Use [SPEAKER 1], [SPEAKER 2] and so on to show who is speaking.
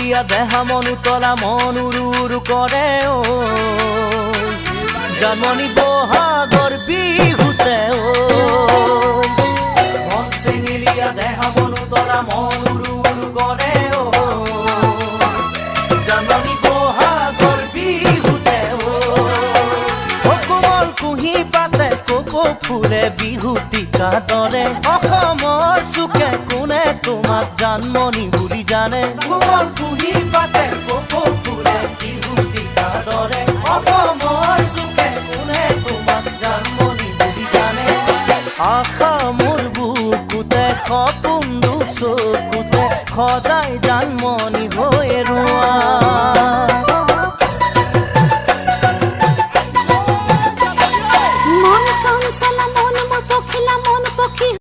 [SPEAKER 1] চেঙেলীয়া দেহা মন উতলা মন উৰু উৰু কৰে ঐ জানমণি বহাগৰ বিহুতে ঐ মন চেঙেলীয়া দেহা মন উতলা মন উৰু উৰু কৰে ঐ জানমণি বহাগৰ বিহুতে ঐ কোমল কুঁহি পাতে কোকো ফুলে বিহুতিকা দৰে অসমৰ চুকে কোনে তোমাক জানমণি বুলি জানে কোমল কুঁহি পাতে কোকো ফুলে বিহুতিকা দৰে অসমৰ চুকে কোনে তোমাক জানমণি বুলি জানে আশা মোৰ বুকুতে সপোন চকুতে সদায় জানমণি হৈ ৰোৱা